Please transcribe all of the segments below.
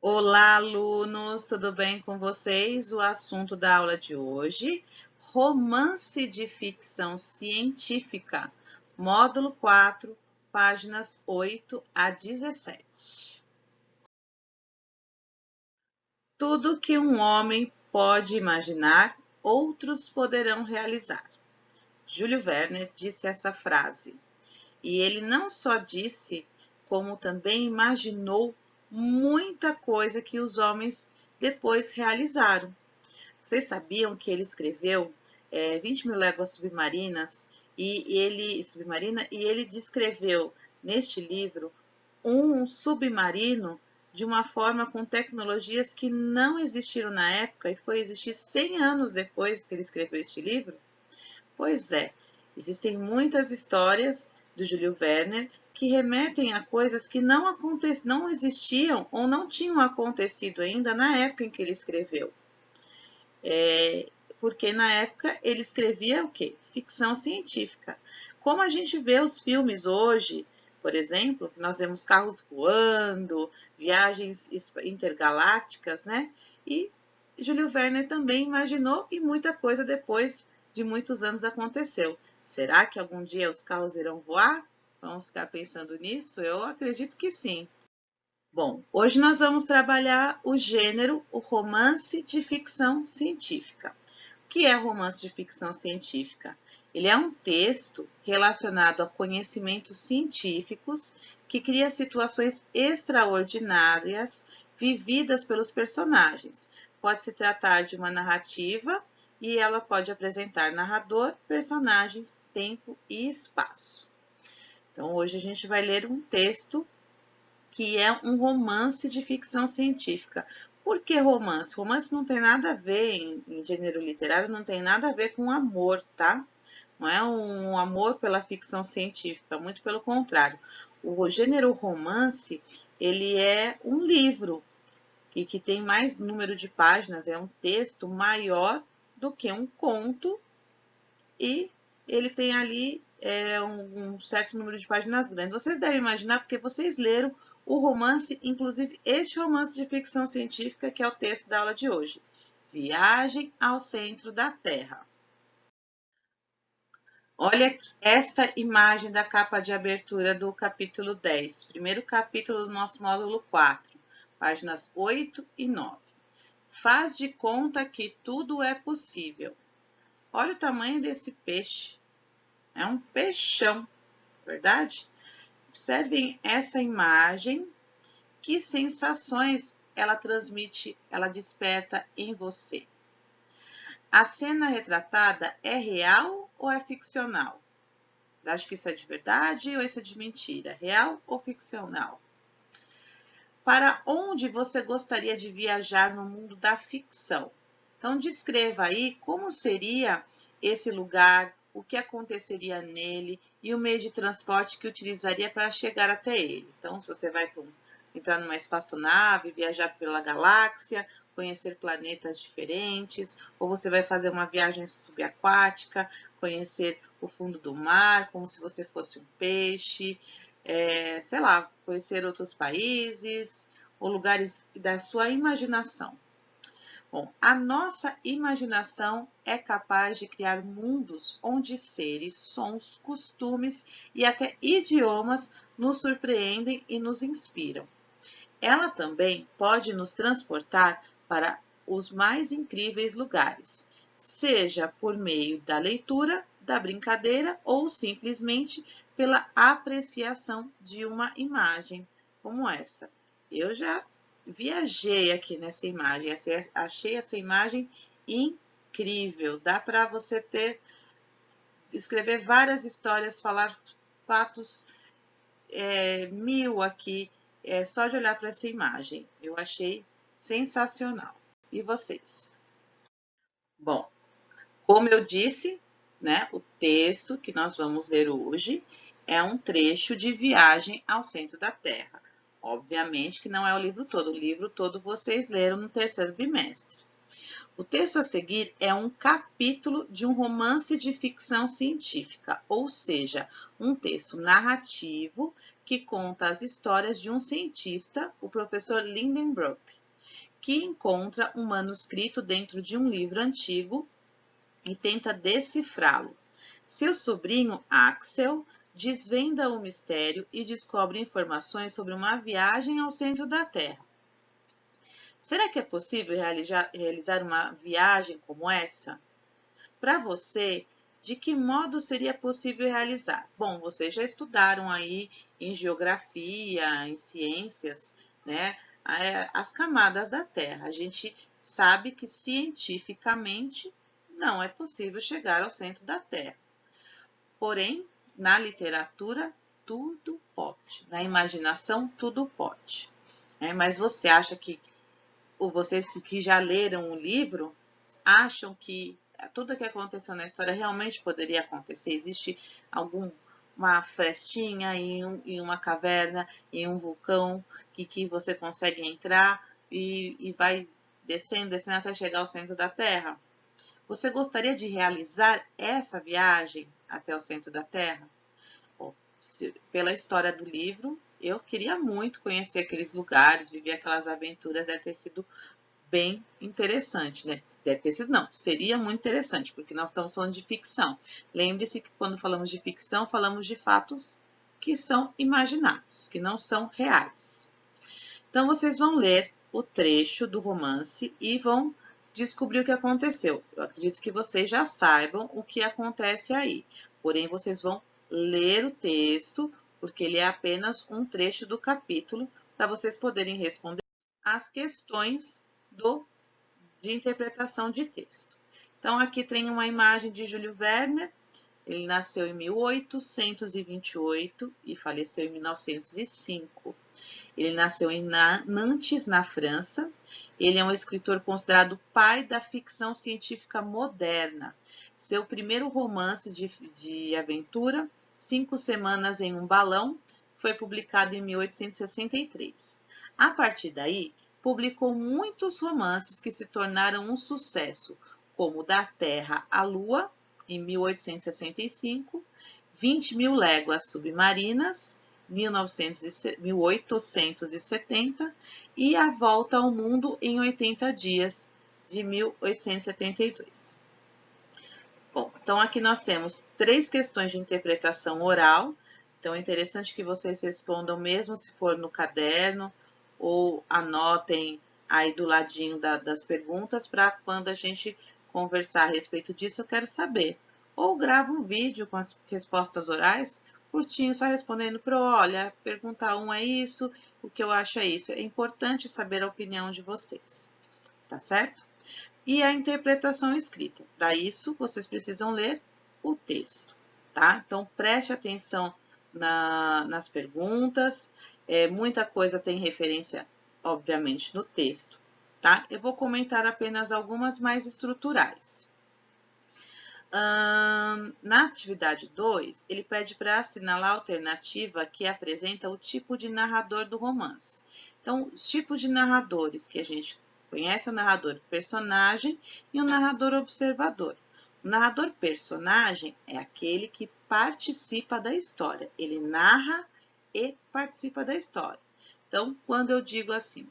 Olá, alunos, tudo bem com vocês? O assunto da aula de hoje, romance de ficção científica, módulo 4, páginas 8 a 17. Tudo que um homem pode imaginar, outros poderão realizar. Júlio Verne disse essa frase. E ele não só disse, como também imaginou muita coisa que os homens depois realizaram. Vocês sabiam que ele escreveu 20 mil léguas submarinas e ele descreveu neste livro um submarino de uma forma com tecnologias que não existiram na época e foi existir 100 anos depois que ele escreveu este livro? Pois é, existem muitas histórias do Júlio Verne que remetem a coisas que não existiam ou não tinham acontecido ainda na época em que ele escreveu. Porque na época ele escrevia o quê? Ficção científica. Como a gente vê os filmes hoje, por exemplo, nós vemos carros voando, viagens intergalácticas, né? E Júlio Verne também imaginou e muita coisa depois de muitos anos aconteceu. Será que algum dia os carros irão voar? Vamos ficar pensando nisso? Eu acredito que sim. Bom, hoje nós vamos trabalhar o gênero, o romance de ficção científica. O que é romance de ficção científica? Ele é um texto relacionado a conhecimentos científicos que cria situações extraordinárias vividas pelos personagens. Pode se tratar de uma narrativa e ela pode apresentar narrador, personagens, tempo e espaço. Então, hoje a gente vai ler um texto que é um romance de ficção científica. Por que romance? Romance não tem nada a ver, em gênero literário, não tem nada a ver com amor, tá? Não é um amor pela ficção científica, muito pelo contrário. O gênero romance, ele é um livro e que tem mais número de páginas, é um texto maior do que um conto e ele tem ali um certo número de páginas grandes. Vocês devem imaginar porque vocês leram o romance, inclusive este romance de ficção científica que é o texto da aula de hoje. Viagem ao Centro da Terra. Olha esta imagem da capa de abertura do capítulo 10, primeiro capítulo do nosso módulo 4, páginas 8 e 9. Faz de conta que tudo é possível. Olha o tamanho desse peixe. É um peixão, verdade? Observem essa imagem. Que sensações ela transmite, ela desperta em você? A cena retratada é real ou é ficcional? Vocês acham que isso é de verdade ou isso é de mentira? Real ou ficcional? Para onde você gostaria de viajar no mundo da ficção? Então, descreva aí como seria esse lugar, o que aconteceria nele e o meio de transporte que utilizaria para chegar até ele. Então, se você vai entrar numa espaçonave, viajar pela galáxia, conhecer planetas diferentes, ou você vai fazer uma viagem subaquática, conhecer o fundo do mar, como se você fosse um peixe, sei lá, conhecer outros países ou lugares da sua imaginação. Bom, a nossa imaginação é capaz de criar mundos onde seres, sons, costumes e até idiomas nos surpreendem e nos inspiram. Ela também pode nos transportar para os mais incríveis lugares, seja por meio da leitura, da brincadeira ou simplesmente pela apreciação de uma imagem como essa. Eu já viajei aqui nessa imagem, achei essa imagem incrível. Dá para você escrever várias histórias, falar fatos mil aqui, só de olhar para essa imagem. Eu achei sensacional. E vocês? Bom, como eu disse, né, o texto que nós vamos ler hoje é um trecho de Viagem ao Centro da Terra. Obviamente que não é o livro todo vocês leram no terceiro bimestre. O texto a seguir é um capítulo de um romance de ficção científica, ou seja, um texto narrativo que conta as histórias de um cientista, o professor Lindenbrook, que encontra um manuscrito dentro de um livro antigo e tenta decifrá-lo. Seu sobrinho, Axel, desvenda o mistério e descobre informações sobre uma viagem ao centro da Terra. Será que é possível realizar uma viagem como essa? Para você, de que modo seria possível realizar? Bom, vocês já estudaram aí em geografia, em ciências, né, as camadas da Terra. A gente sabe que cientificamente não é possível chegar ao centro da Terra. Porém, na literatura, tudo pode. Na imaginação, tudo pode. Mas você acha que ou vocês que já leram o livro, acham que tudo o que aconteceu na história realmente poderia acontecer? Existe uma frestinha em uma caverna, em um vulcão, que você consegue entrar e vai descendo até chegar ao centro da Terra? Você gostaria de realizar essa viagem até o centro da Terra? Bom, pela história do livro, eu queria muito conhecer aqueles lugares, viver aquelas aventuras, deve ter sido bem interessante, né? Deve ter sido, não, seria muito interessante, porque nós estamos falando de ficção. Lembre-se que quando falamos de ficção, falamos de fatos que são imaginados, que não são reais. Então, vocês vão ler o trecho do romance e vão descobrir o que aconteceu. Eu acredito que vocês já saibam o que acontece aí, porém, vocês vão ler o texto, porque ele é apenas um trecho do capítulo, para vocês poderem responder as questões de interpretação de texto. Então, aqui tem uma imagem de Júlio Verne. Ele nasceu em 1828 e faleceu em 1905. Ele nasceu em Nantes, na França. Ele é um escritor considerado pai da ficção científica moderna. Seu primeiro romance de aventura, 5 Semanas em um Balão, foi publicado em 1863. A partir daí, publicou muitos romances que se tornaram um sucesso, como Da Terra à Lua, em 1865, 20.000 Léguas Submarinas, 1870, e A Volta ao Mundo em 80 Dias, de 1872. Bom, então aqui nós temos 3 questões de interpretação oral. Então é interessante que vocês respondam mesmo se for no caderno ou anotem aí do ladinho das perguntas para quando a gente conversar a respeito disso eu quero saber. Ou grava um vídeo com as respostas orais, curtinho, só respondendo para olha, pergunta 1 é isso, o que eu acho é isso. É importante saber a opinião de vocês, tá certo? E a interpretação escrita. Para isso, vocês precisam ler o texto, tá? Então, preste atenção nas perguntas. Muita coisa tem referência, obviamente, no texto, tá? Eu vou comentar apenas algumas mais estruturais. Na atividade 2, ele pede para assinalar a alternativa que apresenta o tipo de narrador do romance. Então, os tipos de narradores que a gente conhece é o narrador personagem e o narrador observador. O narrador personagem é aquele que participa da história. Ele narra e participa da história. Então, quando eu digo assim,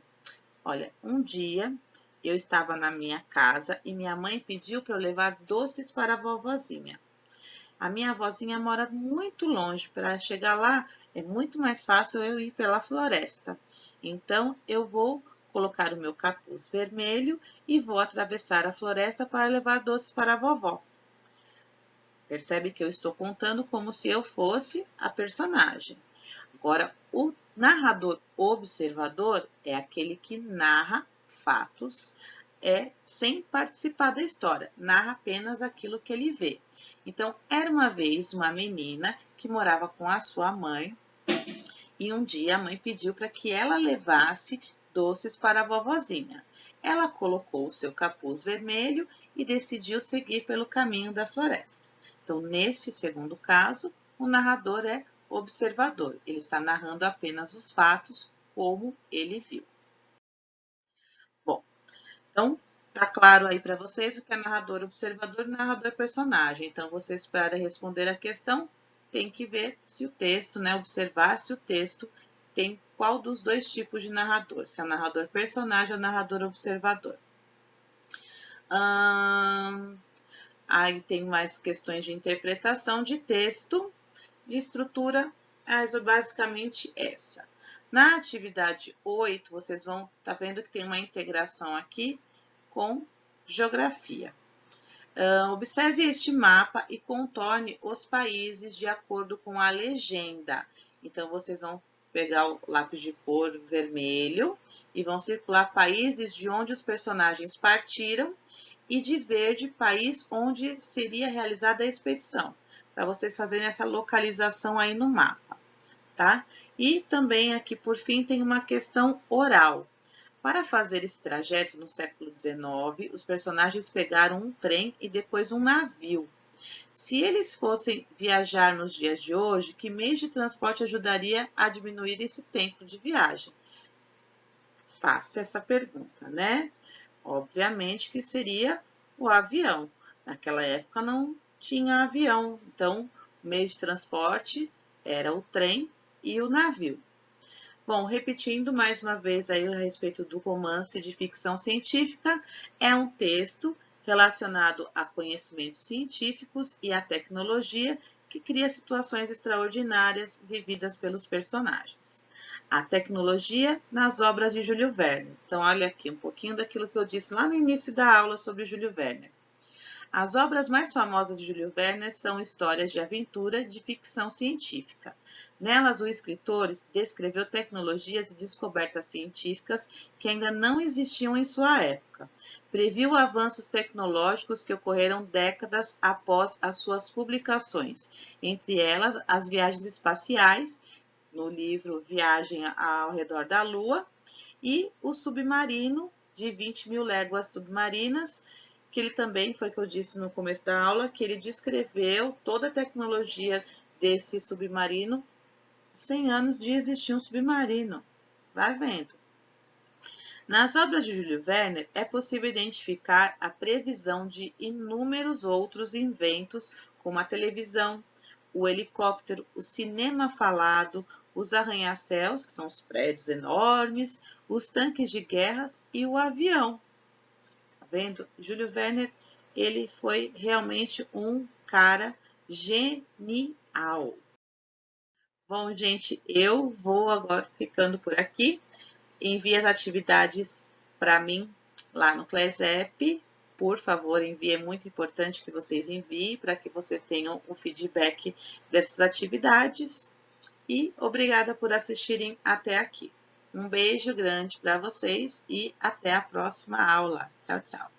olha, um dia eu estava na minha casa e minha mãe pediu para eu levar doces para a vovozinha. A minha avózinha mora muito longe, para chegar lá é muito mais fácil eu ir pela floresta. Então, eu vou colocar o meu capuz vermelho e vou atravessar a floresta para levar doces para a vovó. Percebe que eu estou contando como se eu fosse a personagem. Agora, o narrador observador é aquele que narra fatos sem participar da história, narra apenas aquilo que ele vê. Então, era uma vez uma menina que morava com a sua mãe e um dia a mãe pediu para que ela levasse doces para a vovozinha. Ela colocou o seu capuz vermelho e decidiu seguir pelo caminho da floresta. Então, neste segundo caso, o narrador é observador. Ele está narrando apenas os fatos como ele viu. Bom, então, Tá claro aí para vocês o que é narrador observador e narrador personagem. Então, vocês, para responder a questão, tem que ver se o texto, né, observar se o texto tem qual dos dois tipos de narrador, se é o narrador personagem ou narrador observador. Aí tem mais questões de interpretação de texto, de estrutura, mas basicamente essa. Na atividade 8, vocês vão estar vendo que tem uma integração aqui com geografia. Observe este mapa e contorne os países de acordo com a legenda. Então, vocês vão pegar o lápis de cor vermelho e vão circular países de onde os personagens partiram e de verde, país onde seria realizada a expedição, para vocês fazerem essa localização aí no mapa, tá? E também aqui, por fim, tem uma questão oral. Para fazer esse trajeto no século XIX, os personagens pegaram um trem e depois um navio. Se eles fossem viajar nos dias de hoje, que meio de transporte ajudaria a diminuir esse tempo de viagem? Faço essa pergunta, né? Obviamente que seria o avião. Naquela época não tinha avião, então o meio de transporte era o trem e o navio. Bom, repetindo mais uma vez aí a respeito do romance de ficção científica, é um texto relacionado a conhecimentos científicos e à tecnologia que cria situações extraordinárias vividas pelos personagens. A tecnologia nas obras de Júlio Verne. Então, olha aqui um pouquinho daquilo que eu disse lá no início da aula sobre Júlio Verne. As obras mais famosas de Júlio Verne são histórias de aventura de ficção científica. Nelas, o escritor descreveu tecnologias e descobertas científicas que ainda não existiam em sua época. Previu avanços tecnológicos que ocorreram décadas após as suas publicações, entre elas as viagens espaciais, no livro Viagem ao Redor da Lua, e o submarino de 20.000 léguas submarinas, que ele também, foi o que eu disse no começo da aula, que ele descreveu toda a tecnologia desse submarino, 100 anos de existir um submarino. Vai vendo. Nas obras de Júlio Verne, é possível identificar a previsão de inúmeros outros inventos, como a televisão, o helicóptero, o cinema falado, os arranha-céus, que são os prédios enormes, os tanques de guerras e o avião. Tá vendo? Júlio Verne, ele foi realmente um cara genial. Bom, gente, eu vou agora ficando por aqui. Envie as atividades para mim lá no ClassApp. Por favor, envie, é muito importante que vocês enviem para que vocês tenham o feedback dessas atividades. E obrigada por assistirem até aqui. Um beijo grande para vocês e até a próxima aula. Tchau, tchau.